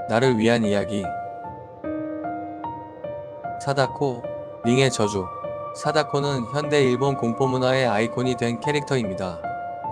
나를 위한 이야기. 사다코, 링의 저주. 사다코는 현대 일본 공포문화의 아이콘이 된 캐릭터입니다.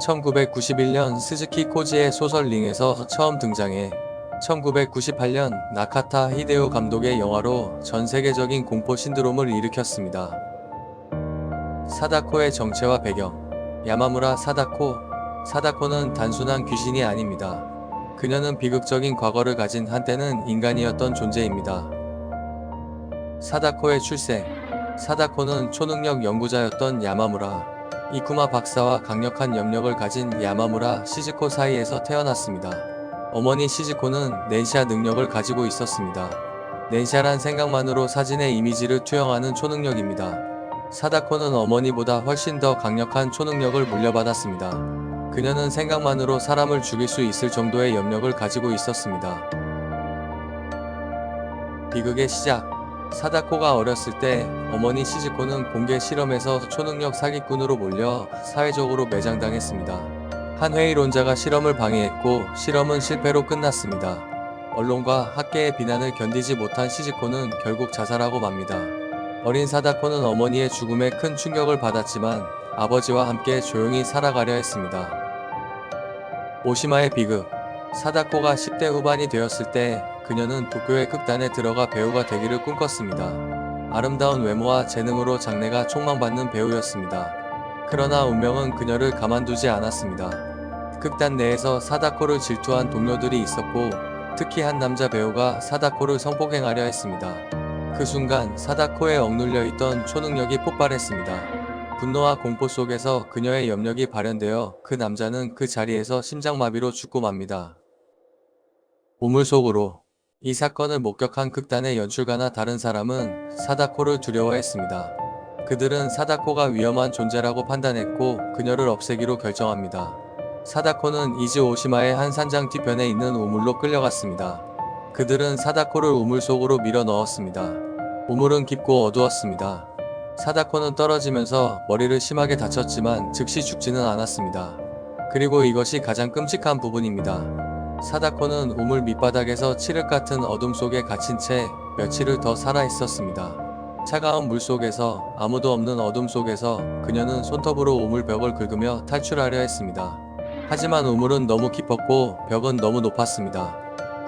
1991년 스즈키 코지의 소설 링에서 처음 등장해 1998년 나카타 히데오 감독의 영화로 전 세계적인 공포 신드롬을 일으켰습니다. 사다코의 정체와 배경. 야마무라 사다코. 사다코는 단순한 귀신이 아닙니다. 그녀는 비극적인 과거를 가진 한때는 인간이었던 존재입니다. 사다코의 출생. 사다코는 초능력 연구자였던 야마무라 이쿠마 박사와 강력한 염력을 가진 야마무라 시즈코 사이에서 태어났습니다. 어머니 시즈코는 넨샤 능력을 가지고 있었습니다. 넨샤란 생각만으로 사진의 이미지를 투영하는 초능력입니다. 사다코는 어머니보다 훨씬 더 강력한 초능력을 물려받았습니다. 그녀는 생각만으로 사람을 죽일 수 있을 정도의 염력을 가지고 있었습니다. 비극의 시작. 사다코가 어렸을 때 어머니 시즈코는 공개 실험에서 초능력 사기꾼으로 몰려 사회적으로 매장당했습니다. 한 회의론자가 실험을 방해했고 실험은 실패로 끝났습니다. 언론과 학계의 비난을 견디지 못한 시즈코는 결국 자살하고 맙니다. 어린 사다코는 어머니의 죽음에 큰 충격을 받았지만 아버지와 함께 조용히 살아가려 했습니다. 오시마의 비극. 사다코가 10대 후반이 되었을 때 그녀는 도쿄의 극단에 들어가 배우가 되기를 꿈꿨습니다. 아름다운 외모와 재능으로 장래가 촉망받는 배우였습니다. 그러나 운명은 그녀를 가만두지 않았습니다. 극단 내에서 사다코를 질투한 동료들이 있었고 특히 한 남자 배우가 사다코를 성폭행하려 했습니다. 그 순간 사다코에 억눌려 있던 초능력이 폭발했습니다. 분노와 공포 속에서 그녀의 염력이 발현되어 그 남자는 그 자리에서 심장마비로 죽고 맙니다. 우물 속으로. 이 사건을 목격한 극단의 연출가나 다른 사람은 사다코를 두려워했습니다. 그들은 사다코가 위험한 존재라고 판단했고 그녀를 없애기로 결정합니다. 사다코는 이즈 오시마의 한 산장 뒤편에 있는 우물로 끌려갔습니다. 그들은 사다코를 우물 속으로 밀어 넣었습니다. 우물은 깊고 어두웠습니다. 사다코는 떨어지면서 머리를 심하게 다쳤지만 즉시 죽지는 않았습니다. 그리고 이것이 가장 끔찍한 부분입니다. 사다코는 우물 밑바닥에서 칠흑 같은 어둠 속에 갇힌 채 며칠을 더 살아 있었습니다. 차가운 물 속에서 아무도 없는 어둠 속에서 그녀는 손톱으로 우물 벽을 긁으며 탈출하려 했습니다. 하지만 우물은 너무 깊었고 벽은 너무 높았습니다.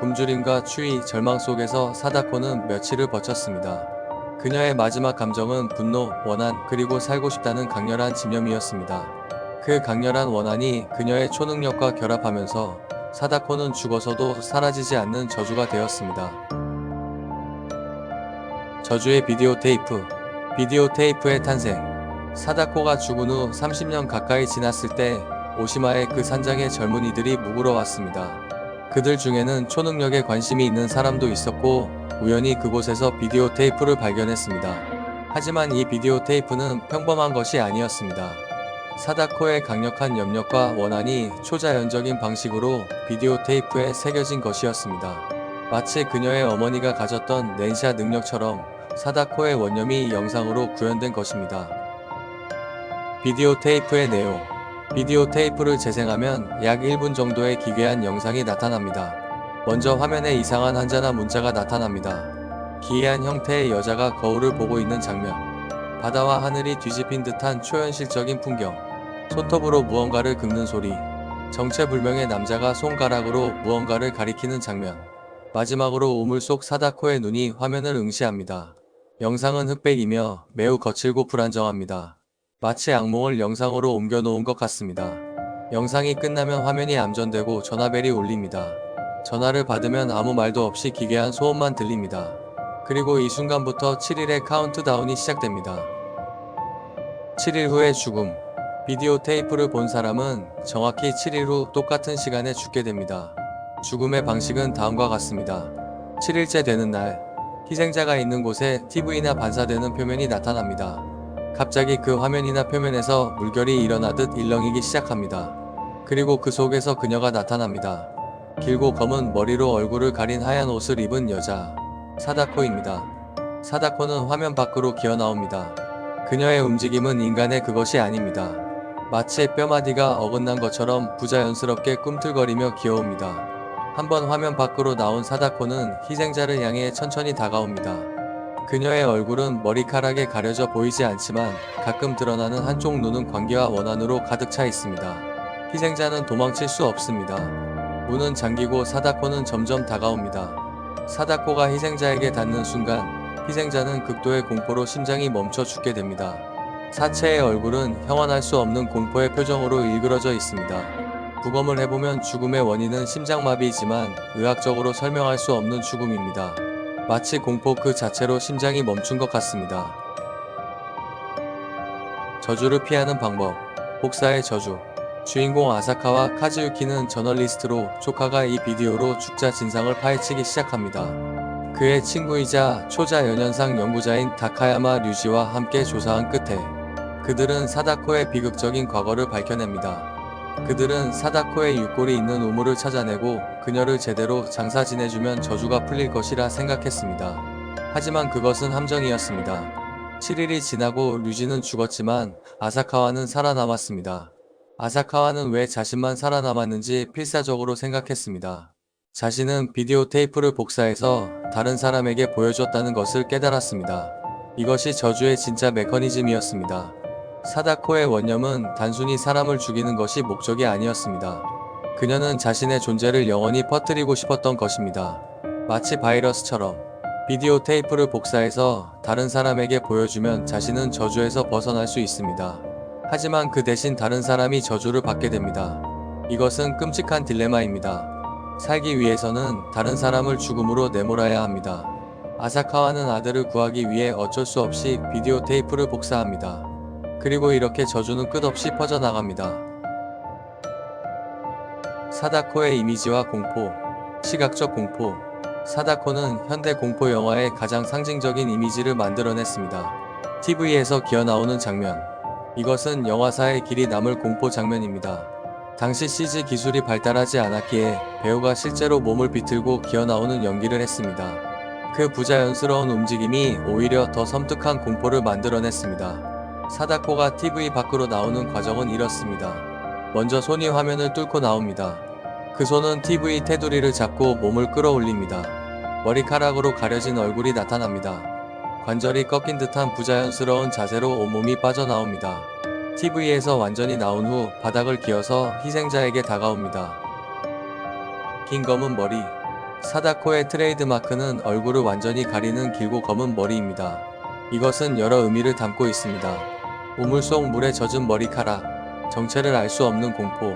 굶주림과 추위, 절망 속에서 사다코는 며칠을 버텼습니다. 그녀의 마지막 감정은 분노, 원한, 그리고 살고 싶다는 강렬한 집념이었습니다. 그 강렬한 원한이 그녀의 초능력과 결합하면서 사다코는 죽어서도 사라지지 않는 저주가 되었습니다. 저주의 비디오 테이프. 비디오 테이프의 탄생. 사다코가 죽은 후 30년 가까이 지났을 때 오시마의 그 산장에 젊은이들이 묵으러 왔습니다. 그들 중에는 초능력에 관심이 있는 사람도 있었고 우연히 그곳에서 비디오 테이프를 발견했습니다. 하지만 이 비디오 테이프는 평범한 것이 아니었습니다. 사다코의 강력한 염력과 원한이 초자연적인 방식으로 비디오 테이프에 새겨진 것이었습니다. 마치 그녀의 어머니가 가졌던 넨샤 능력처럼 사다코의 원념이 영상으로 구현된 것입니다. 비디오 테이프의 내용. 비디오 테이프를 재생하면 약 1분 정도의 기괴한 영상이 나타납니다. 먼저 화면에 이상한 한자나 문자가 나타납니다. 기이한 형태의 여자가 거울을 보고 있는 장면. 바다와 하늘이 뒤집힌 듯한 초현실적인 풍경. 손톱으로 무언가를 긁는 소리. 정체불명의 남자가 손가락으로 무언가를 가리키는 장면. 마지막으로 우물 속 사다코의 눈이 화면을 응시합니다. 영상은 흑백이며 매우 거칠고 불안정합니다. 마치 악몽을 영상으로 옮겨놓은 것 같습니다. 영상이 끝나면 화면이 암전되고 전화벨이 울립니다. 전화를 받으면 아무 말도 없이 기괴한 소음만 들립니다. 그리고 이 순간부터 7일의 카운트다운이 시작됩니다. 7일 후의 죽음. 비디오 테이프를 본 사람은 정확히 7일 후 똑같은 시간에 죽게 됩니다. 죽음의 방식은 다음과 같습니다. 7일째 되는 날, 희생자가 있는 곳에 TV나 반사되는 표면이 나타납니다. 갑자기 그 화면이나 표면에서 물결이 일어나듯 일렁이기 시작합니다. 그리고 그 속에서 그녀가 나타납니다. 길고 검은 머리로 얼굴을 가린 하얀 옷을 입은 여자, 사다코입니다. 사다코는 화면 밖으로 기어 나옵니다. 그녀의 움직임은 인간의 그것이 아닙니다. 마치 뼈마디가 어긋난 것처럼 부자연스럽게 꿈틀거리며 귀여웁니다. 한번 화면 밖으로 나온 사다코는 희생자를 향해 천천히 다가옵니다. 그녀의 얼굴은 머리카락에 가려져 보이지 않지만 가끔 드러나는 한쪽 눈은 관계와 원한으로 가득 차 있습니다. 희생자는 도망칠 수 없습니다. 문은 잠기고 사다코는 점점 다가옵니다. 사다코가 희생자에게 닿는 순간 희생자는 극도의 공포로 심장이 멈춰 죽게 됩니다. 사체의 얼굴은 형언할 수 없는 공포의 표정으로 일그러져 있습니다. 부검을 해보면 죽음의 원인은 심장마비이지만 의학적으로 설명할 수 없는 죽음입니다. 마치 공포 그 자체로 심장이 멈춘 것 같습니다. 저주를 피하는 방법. 복사의 저주. 주인공 아사카와 카즈유키는 저널리스트로 조카가 이 비디오로 죽자 진상을 파헤치기 시작합니다. 그의 친구이자 초자 연현상 연구자인 다카야마 류지와 함께 조사한 끝에 그들은 사다코의 비극적인 과거를 밝혀냅니다. 그들은 사다코의 육골이 있는 우물을 찾아내고 그녀를 제대로 장사 지내주면 저주가 풀릴 것이라 생각했습니다. 하지만 그것은 함정이었습니다. 7일이 지나고 류지는 죽었지만 아사카와는 살아남았습니다. 아사카와는 왜 자신만 살아남았는지 필사적으로 생각했습니다. 자신은 비디오 테이프를 복사해서 다른 사람에게 보여줬다는 것을 깨달았습니다. 이것이 저주의 진짜 메커니즘이었습니다. 사다코의 원념은 단순히 사람을 죽이는 것이 목적이 아니었습니다. 그녀는 자신의 존재를 영원히 퍼뜨리고 싶었던 것입니다. 마치 바이러스처럼 비디오 테이프를 복사해서 다른 사람에게 보여주면 자신은 저주에서 벗어날 수 있습니다. 하지만 그 대신 다른 사람이 저주를 받게 됩니다. 이것은 끔찍한 딜레마입니다. 살기 위해서는 다른 사람을 죽음으로 내몰아야 합니다. 아사카와는 아들을 구하기 위해 어쩔 수 없이 비디오 테이프를 복사합니다. 그리고 이렇게 저주는 끝없이 퍼져나갑니다. 사다코의 이미지와 공포. 시각적 공포. 사다코는 현대 공포 영화의 가장 상징적인 이미지를 만들어냈습니다. TV에서 기어나오는 장면. 이것은 영화사의 길이 남을 공포 장면입니다. 당시 CG 기술이 발달하지 않았기에 배우가 실제로 몸을 비틀고 기어나오는 연기를 했습니다. 그 부자연스러운 움직임이 오히려 더 섬뜩한 공포를 만들어냈습니다. 사다코가 TV 밖으로 나오는 과정은 이렇습니다. 먼저 손이 화면을 뚫고 나옵니다. 그 손은 TV 테두리를 잡고 몸을 끌어올립니다. 머리카락으로 가려진 얼굴이 나타납니다. 관절이 꺾인 듯한 부자연스러운 자세로 온몸이 빠져나옵니다. TV에서 완전히 나온 후 바닥을 기어서 희생자에게 다가옵니다. 긴 검은 머리. 사다코의 트레이드마크는 얼굴을 완전히 가리는 길고 검은 머리입니다. 이것은 여러 의미를 담고 있습니다. 우물 속 물에 젖은 머리카락, 정체를 알 수 없는 공포,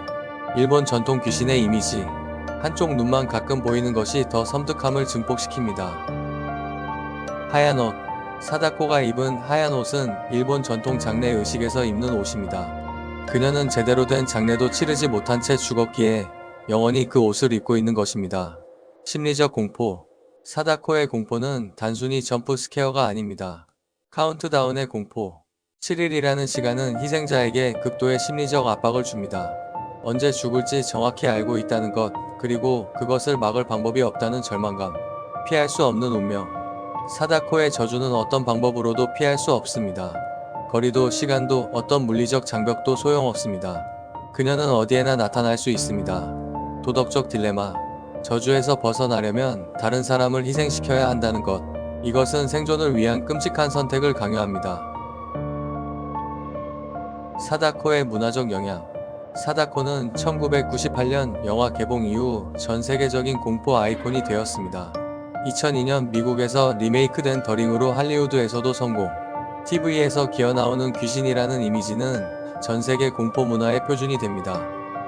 일본 전통 귀신의 이미지, 한쪽 눈만 가끔 보이는 것이 더 섬뜩함을 증폭시킵니다. 하얀 옷. 사다코가 입은 하얀 옷은 일본 전통 장례 의식에서 입는 옷입니다. 그녀는 제대로 된 장례도 치르지 못한 채 죽었기에 영원히 그 옷을 입고 있는 것입니다. 심리적 공포. 사다코의 공포는 단순히 점프 스케어가 아닙니다. 카운트다운의 공포. 7일이라는 시간은 희생자에게 극도의 심리적 압박을 줍니다. 언제 죽을지 정확히 알고 있다는 것, 그리고 그것을 막을 방법이 없다는 절망감. 피할 수 없는 운명. 사다코의 저주는 어떤 방법으로도 피할 수 없습니다. 거리도 시간도 어떤 물리적 장벽도 소용없습니다. 그녀는 어디에나 나타날 수 있습니다. 도덕적 딜레마. 저주에서 벗어나려면 다른 사람을 희생시켜야 한다는 것. 이것은 생존을 위한 끔찍한 선택을 강요합니다. 사다코의 문화적 영향. 사다코는 1998년 영화 개봉 이후 전 세계적인 공포 아이콘이 되었습니다. 2002년 미국에서 리메이크된 더링으로 할리우드에서도 성공. TV에서 기어나오는 귀신이라는 이미지는 전 세계 공포 문화의 표준이 됩니다.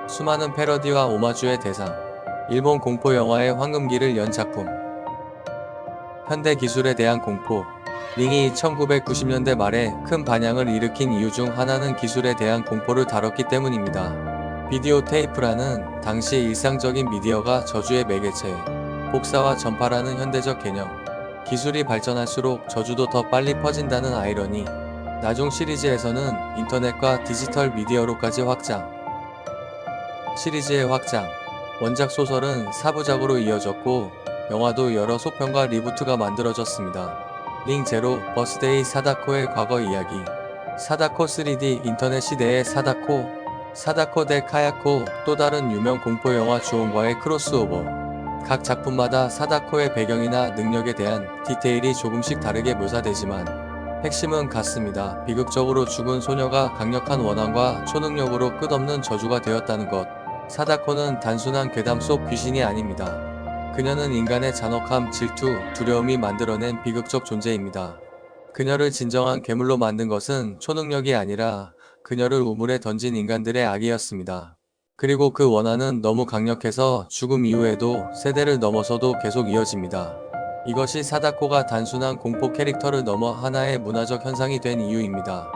수많은 패러디와 오마주의 대상. 일본 공포 영화의 황금기를 연 작품. 현대 기술에 대한 공포. 링이 1990년대 말에 큰 반향을 일으킨 이유 중 하나는 기술에 대한 공포를 다뤘기 때문입니다. 비디오 테이프라는 당시 일상적인 미디어가 저주의 매개체, 복사와 전파라는 현대적 개념. 기술이 발전할수록 저주도 더 빨리 퍼진다는 아이러니. 나중 시리즈에서는 인터넷과 디지털 미디어로까지 확장. 시리즈의 확장. 원작 소설은 4부작으로 이어졌고 영화도 여러 속편과 리부트가 만들어졌습니다. 링 제로, 버스데이 사다코의 과거 이야기. 사다코 3D 인터넷 시대의 사다코. 사다코 대 카야코, 또 다른 유명 공포 영화 주온과의 크로스오버. 각 작품마다 사다코의 배경이나 능력에 대한 디테일이 조금씩 다르게 묘사되지만 핵심은 같습니다. 비극적으로 죽은 소녀가 강력한 원한과 초능력으로 끝없는 저주가 되었다는 것. 사다코는 단순한 괴담 속 귀신이 아닙니다. 그녀는 인간의 잔혹함, 질투, 두려움이 만들어낸 비극적 존재입니다. 그녀를 진정한 괴물로 만든 것은 초능력이 아니라 그녀를 우물에 던진 인간들의 악이었습니다. 그리고 그 원한은 너무 강력해서 죽음 이후에도 세대를 넘어서도 계속 이어집니다. 이것이 사다코가 단순한 공포 캐릭터를 넘어 하나의 문화적 현상이 된 이유입니다.